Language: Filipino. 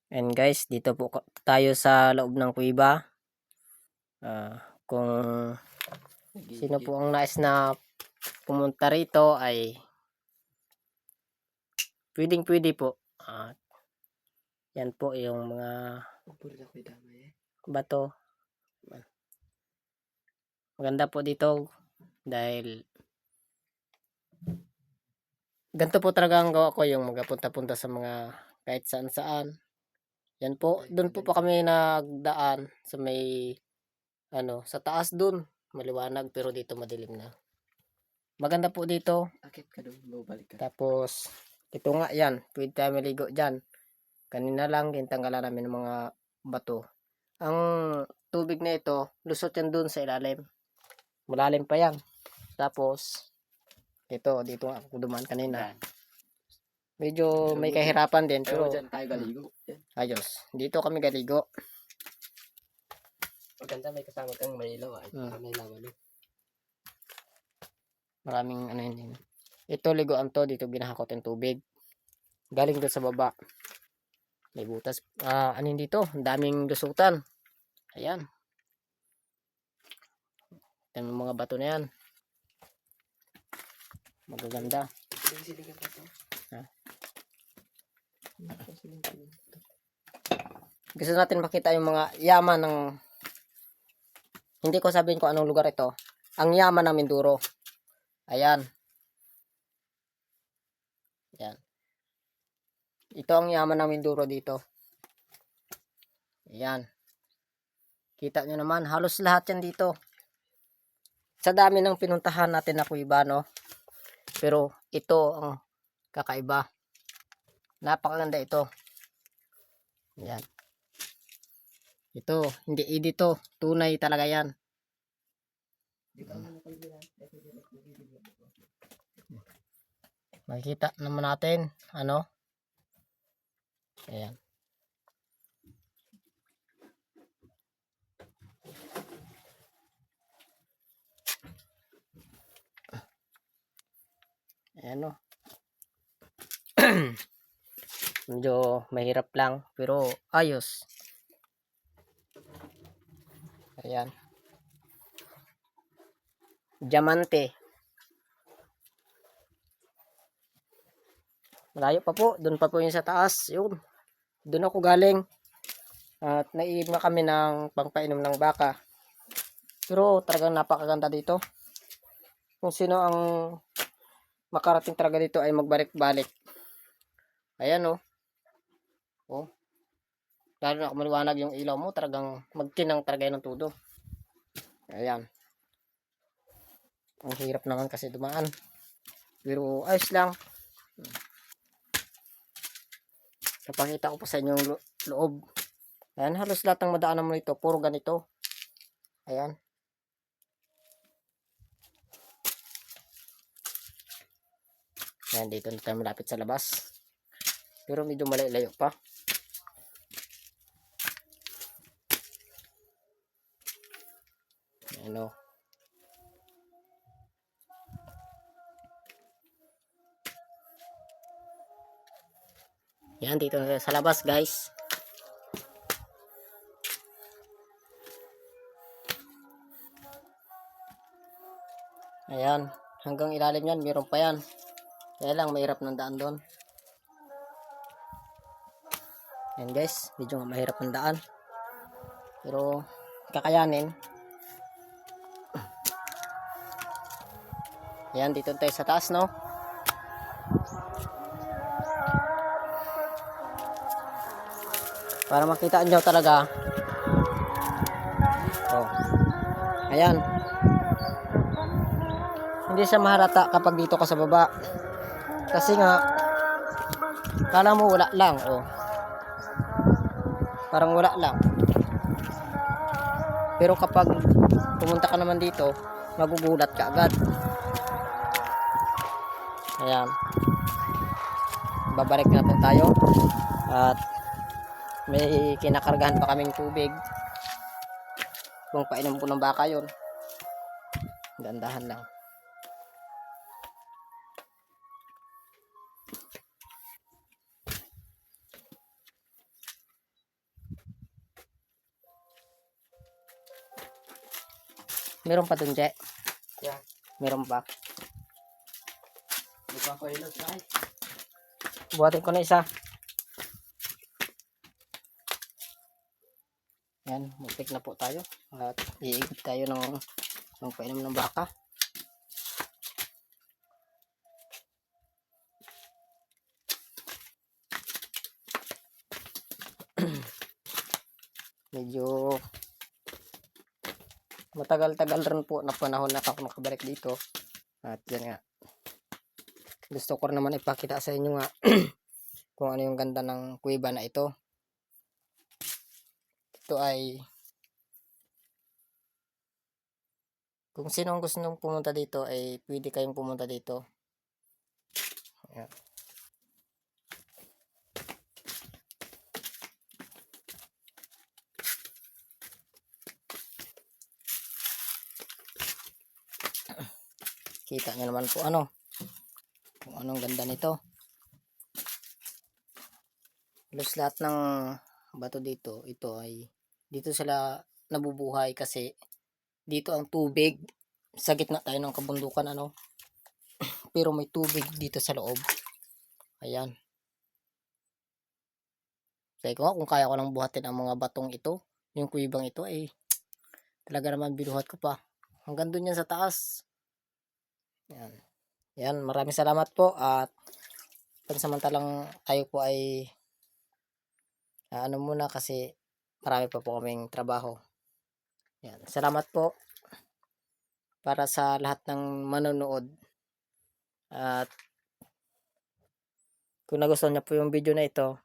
And guys, dito po tayo sa loob ng kuweba. Kung sino po ang nais na pumunta rito ay pwedeng-pwede po. Yan po yung mga bato. Maganda po dito dahil ganito po talaga ang gawa ko, yung magapunta-punta sa mga kahit saan-saan. Yan po, doon po pa kami nagdaan sa may sa taas doon, maliwanag pero dito madilim na. Maganda po dito. Akit ka doon, balik ka. Tapos ito nga yan, pwede tayo maligo dyan. Kanina lang tanggalan namin ng mga bato. Ang tubig na ito, lusot yan doon sa ilalim. Malalim pa yan. Tapos dito nga ako dumaan kanina. Medyo may kahirapan din pero dyan tayo galigo. ayos. Dito kami galigo. Maganda may kasama kang may ilaw ay para may lawan. Maraming yun. Ito liguan to, dito ginahakot yung tubig. Galing doon sa baba. May butas. Dito? Ang daming lusutan. Ayan. Yung mga bato na yan. Magaganda. Gusto natin makita yung mga yaman ng, hindi ko sabihin kung anong lugar ito. Ang yaman ng Mindoro. Ayan. Ayan. Ito ang yaman ng Mindoro dito. Ayan. Kita nyo naman, halos lahat yan dito. Sa dami ng pinuntahan natin na kuweba, no? Pero ito ang kakaiba. Napakaganda ito. Ayan. Ito, hindi edito. Tunay talaga yan. Makikita naman natin, ayan. Ayan, medyo mahirap lang pero ayos. Ayan. Diamante. Malayo pa po, doon pa po yung sa taas. Yun. Doon ako galing. At naiiba kami ng pangpainom ng baka. Pero talagang napakaganda dito. Kung sino ang makarating talaga dito ay magbalik-balik. Ayan oh. Lalo na kung maliwanag yung ilaw mo, talagang magkinang talaga ng todo. Ayan. Ang hirap naman kasi dumaan. Pero ayos lang. Napakita ko pa sa inyo yung loob. Ayan, halos lahat ng madaanan mo nito, puro ganito. Ayan. Ayan, dito na tayo malapit sa labas. Pero medyo malayo pa. Ayan Yan, dito na tayo sa labas, guys. Ayan, hanggang ilalim yan, meron pa yan. Kaya lang, mahirap ng daan doon. Ayan guys, medyo mahirap ng daan. Pero, kakayanin. Ayan, dito tayo sa taas, no? Para makita nyo talaga. Ayan. Hindi siya mahalata kapag dito ka sa baba. Kasi nga, kala mo wala lang. Parang wala lang. Pero kapag pumunta ka naman dito, magugulat ka agad. Ayan. Babalik na po tayo. At may kinakargahan pa kaming tubig. Kung painom po ng baka yun. Gandahan lang. Meron pa dun, Je? Yeah. Meron pa. Hindi pa ako ilaw sa ay. Buhatin ko na isa. Yan, muntik na po tayo. At iigib tayo ng painom ng baka. Medyo matagal-tagal rin po na panahon na ako nakabalik dito. At yan nga. Gusto ko naman ipakita sa inyo nga kung ano yung ganda ng kuweba na ito. Ito ay kung sino ang gusto nung pumunta dito ay pwede kayong pumunta dito. Ayan. Kita nyo naman po kung anong ganda nito. Halos lahat ng bato dito, ito ay dito sila nabubuhay kasi dito ang tubig. Sa gitna tayo ng kabundukan pero may tubig dito sa loob. Ayan. Sabi ko nga kung kaya ko lang buhatin ang mga batong ito, yung kuwibang ito ay talaga naman binuhat ko pa. Hanggang dun yan sa taas. Yan. Yan, maraming salamat po at pansamantalang tayo po ay muna kasi marami pa po kaming trabaho. Yan. Salamat po para sa lahat ng manonood. At kung nagustuhan niyo po yung video na ito,